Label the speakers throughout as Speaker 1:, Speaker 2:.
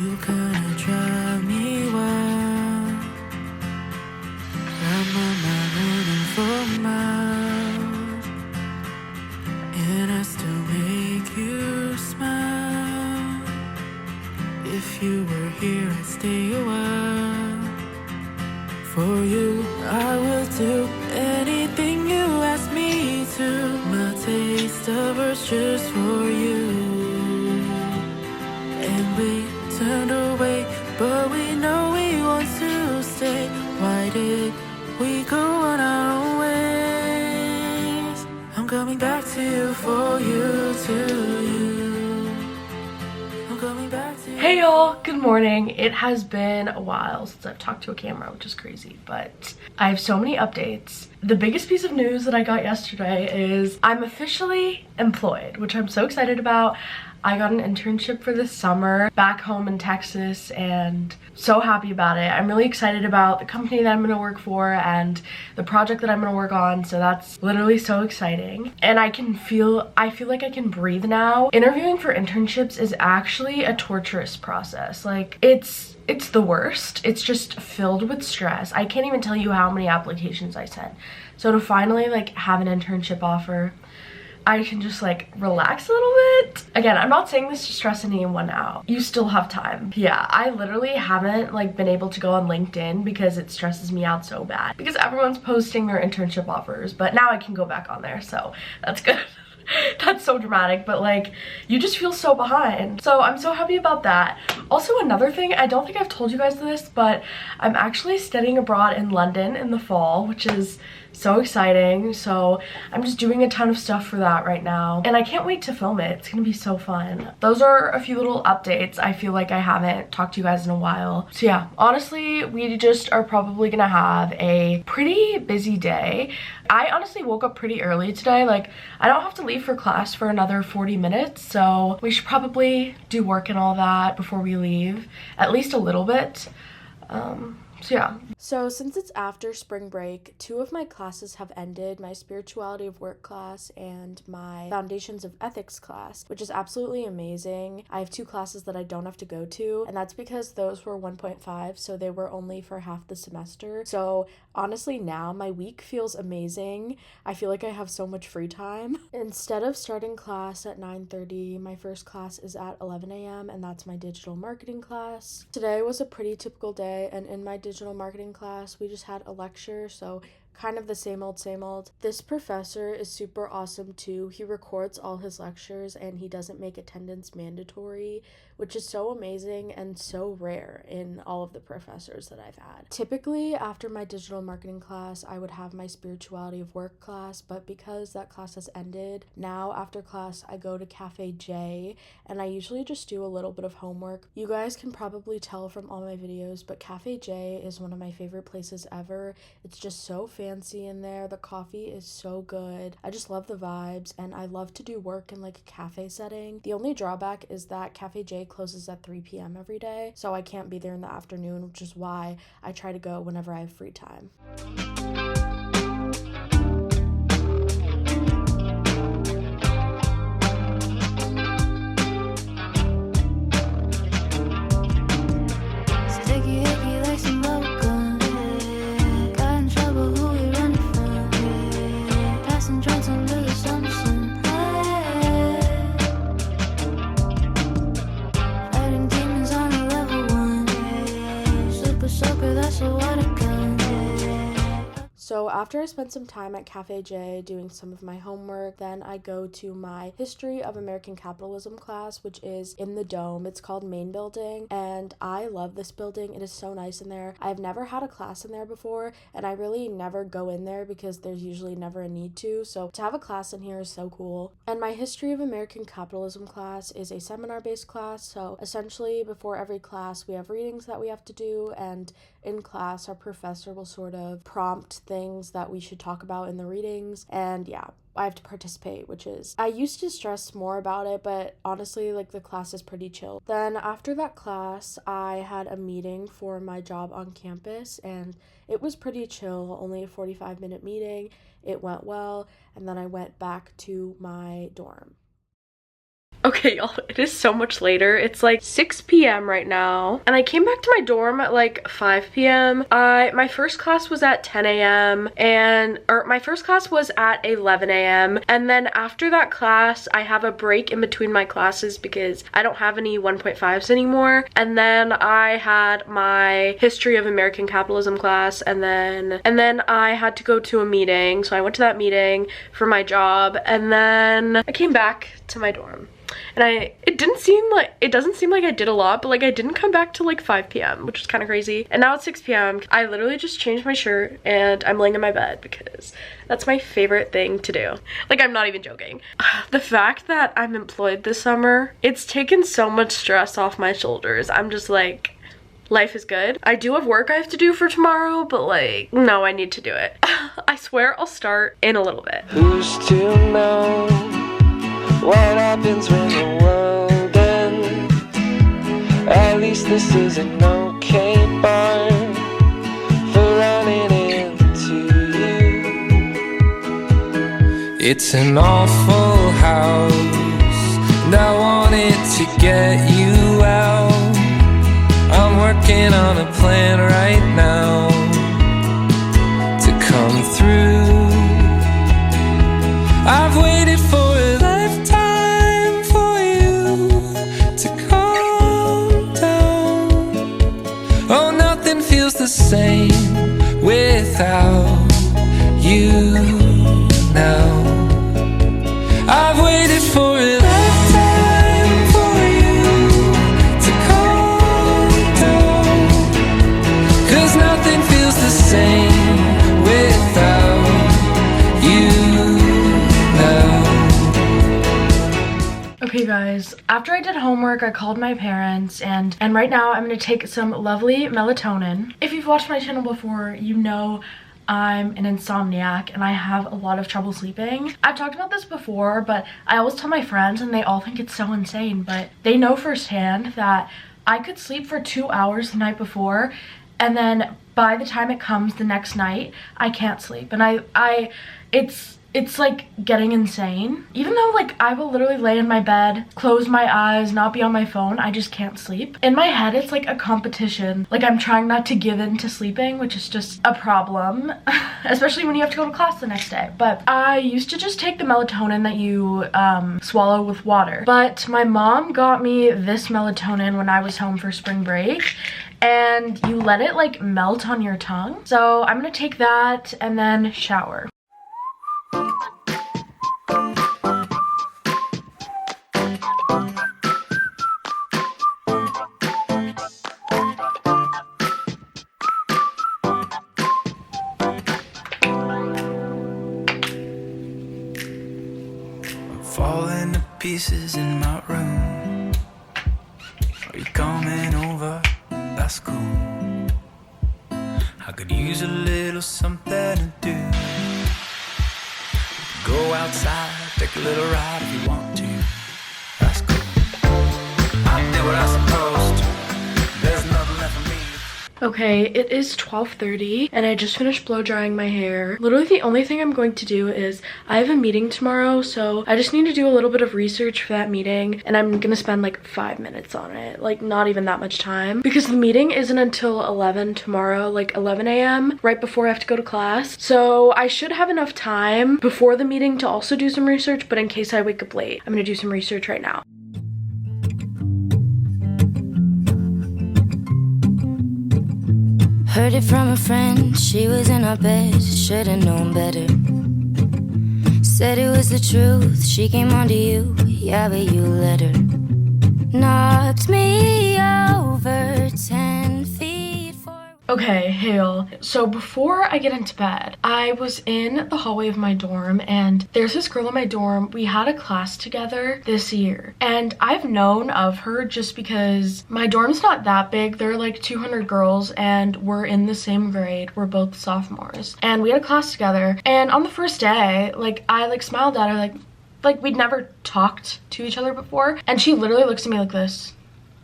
Speaker 1: You gonna drive me wild. I'm on my running for miles, and I still make you smile. If you were here, I'd stay a while. For you, I will do anything you ask me to. My taste of words just for you. And we turned away, but we know we want to stay. Why did we go on our own ways? I'm coming back to you, for you, to you. I'm coming back to you.
Speaker 2: Hey y'all, good morning. It has been a while since I've talked to a camera, which is crazy, but I have so many updates. The biggest piece of news that I got yesterday is I'm officially employed, which I'm so excited about. I got an internship for this summer back home in Texas and so happy about it. I'm really excited about the company that I'm gonna work for and the project that I'm gonna work on, so that's literally so exciting. And I feel like I can breathe now. Interviewing for internships is actually a torturous process. Like, it's the worst. It's just filled with stress. I can't even tell you how many applications I sent. So to finally like have an internship offer, I can just like relax a little bit. Again, I'm not saying this to stress anyone out. You still have time. Yeah, I literally haven't like been able to go on LinkedIn because it stresses me out so bad because everyone's posting their internship offers, but now I can go back on there, so that's good. That's so dramatic, but like you just feel so behind. So I'm so happy about that. Also, another thing, I don't think I've told you guys this, but I'm actually studying abroad in London in the fall, which is so exciting. So I'm just doing a ton of stuff for that right now, and I can't wait to film it. It's gonna be so fun. Those are a few little updates. I feel like I haven't talked to you guys in a while. So yeah, honestly, we just are probably gonna have a pretty busy day. I honestly woke up pretty early today. Like, I don't have to leave for class for another 40 minutes, so we should probably do work and all that before we leave, at least a little bit. So yeah. So since it's after spring break, 2 of my classes have ended, my spirituality of work class and my foundations of ethics class, which is absolutely amazing. I have 2 classes that I don't have to go to, and that's because those were 1.5, so they were only for half the semester. So honestly, now my week feels amazing. I feel like I have so much free time. Instead of starting class at 9:30, my first class is at 11 a.m. and that's my digital marketing class. Today was a pretty typical day, and in my digital marketing class we just had a lecture, so kind of the same old. This professor is super awesome too. He records all his lectures and he doesn't make attendance mandatory, which is so amazing and so rare in all of the professors that I've had. Typically after my digital marketing class I would have my spirituality of work class, but because that class has ended, now after class I go to Cafe J and I usually just do a little bit of homework. You guys can probably tell from all my videos, but Cafe J is one of my favorite places ever. It's just so fancy in there. The coffee is so good. I just love the vibes, and I love to do work in like a cafe setting. The only drawback is that Cafe J closes at 3 p.m. every day, so I can't be there in the afternoon, which is why I try to go whenever I have free time. So after I spent some time at Cafe J doing some of my homework, then I go to my History of American Capitalism class, which is in the Dome. It's called Main Building, and I love this building. It is so nice in there. I've never had a class in there before, and I really never go in there because there's usually never a need to, so to have a class in here is so cool. And my History of American Capitalism class is a seminar-based class, so essentially before every class we have readings that we have to do, and in class our professor will sort of prompt things that we should talk about in the readings, and yeah, I have to participate, which is, I used to stress more about it, but honestly, like, the class is pretty chill. Then after that class, I had a meeting for my job on campus, and it was pretty chill, only a 45-minute meeting. It went well, and then I went back to my dorm. Okay, y'all, it is so much later. It's like 6 p.m. right now, and I came back to my dorm at like 5 p.m. My first class was at 10 a.m. or my first class was at 11 a.m. and then after that class, I have a break in between my classes because I don't have any 1.5s anymore. And then I had my history of American capitalism class, and then I had to go to a meeting, so I went to that meeting for my job, and then I came back to my dorm. And it doesn't seem like I did a lot, but like I didn't come back till like 5 p.m. which is kind of crazy. And now it's 6 p.m. I literally just changed my shirt and I'm laying in my bed because that's my favorite thing to do. Like, I'm not even joking. The fact that I'm employed this summer, it's taken so much stress off my shoulders. I'm just like, life is good. I do have work I have to do for tomorrow, but like, no, I need to do it. I swear I'll start in a little bit.
Speaker 3: Who's to know what happens when the world ends? At least this is an okay bar for running into you. It's an awful house, and I wanted to get you out. I'm working on a plan right now to come through. I've waited for a lifetime for you to calm down. Oh, nothing feels the same without you now. I've waited for a lifetime for you to calm down, 'cause nothing feels the same without you.
Speaker 2: Okay guys, after I did homework, I called my parents and right now I'm gonna take some lovely melatonin. If you've watched my channel before, you know I'm an insomniac and I have a lot of trouble sleeping. I've talked about this before, but I always tell my friends and they all think it's so insane, but they know firsthand that I could sleep for 2 hours the night before and then by the time it comes the next night, I can't sleep. And it's like getting insane. Even though like I will literally lay in my bed, close my eyes, not be on my phone, I just can't sleep. In my head, it's like a competition. Like I'm trying not to give in to sleeping, which is just a problem, especially when you have to go to class the next day. But I used to just take the melatonin that you swallow with water. But my mom got me this melatonin when I was home for spring break, and you let it like melt on your tongue. So I'm gonna take that and then shower.
Speaker 1: Falling to pieces in my room. Are you coming over? That's cool. I could use a little something to do. Go outside, take a little ride if you want to. That's cool. I did what I was supposed to. There's nothing left for me.
Speaker 2: Okay, it is 12:30 and I just finished blow drying my hair. Literally the only thing I'm going to do is I have a meeting tomorrow, so I just need to do a little bit of research for that meeting and I'm gonna spend like 5 minutes on it, like not even that much time, because the meeting isn't until 11 tomorrow, like 11 a.m. right before I have to go to class. So I should have enough time before the meeting to also do some research, but in case I wake up late, I'm gonna do some research right now.
Speaker 4: Heard it from a friend, she was in our bed, should've known better. Said it was the truth, she came onto you, yeah, but you let her. Knocked me over 10 feet forward.
Speaker 2: Okay, hail. So before I get into bed, I was in the hallway of my dorm and there's this girl in my dorm. We had a class together this year and I've known of her just because my dorm's not that big. There are like 200 girls and we're in the same grade. We're both sophomores and we had a class together, and on the first day, like I like smiled at her like we'd never talked to each other before, and she literally looks at me like this.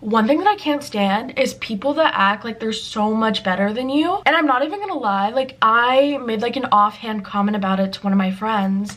Speaker 2: One thing that I can't stand is people that act like they're so much better than you. And I'm not even gonna lie, like I made like an offhand comment about it to one of my friends,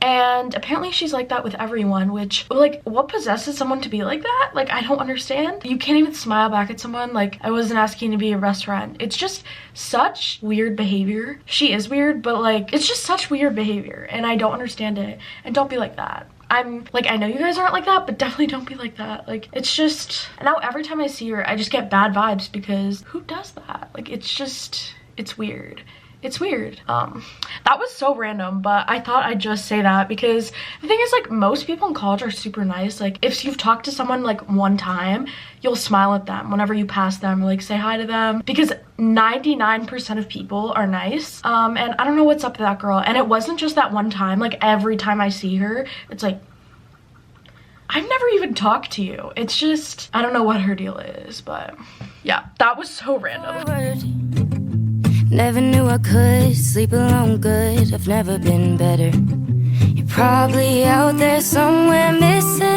Speaker 2: and apparently she's like that with everyone, which like what possesses someone to be like that? Like I don't understand. You can't even smile back at someone like I wasn't asking to be a restaurant. It's just such weird behavior. She is weird, but like it's just such weird behavior and I don't understand it. And don't be like that. I'm like, I know you guys aren't like that, but definitely don't be like that. Like it's just, now every time I see her I just get bad vibes because who does that? Like it's just, it's weird. It's weird. That was so random, but I thought I'd just say that because the thing is, like, most people in college are super nice. Like, if you've talked to someone like one time, you'll smile at them whenever you pass them, or, like say hi to them, because 99% of people are nice. And I don't know what's up with that girl. And it wasn't just that one time. Like every time I see her, it's like, I've never even talked to you. It's just, I don't know what her deal is, but yeah, that was so random.
Speaker 4: Never knew I could sleep alone good. I've never been better. You're probably out there somewhere missing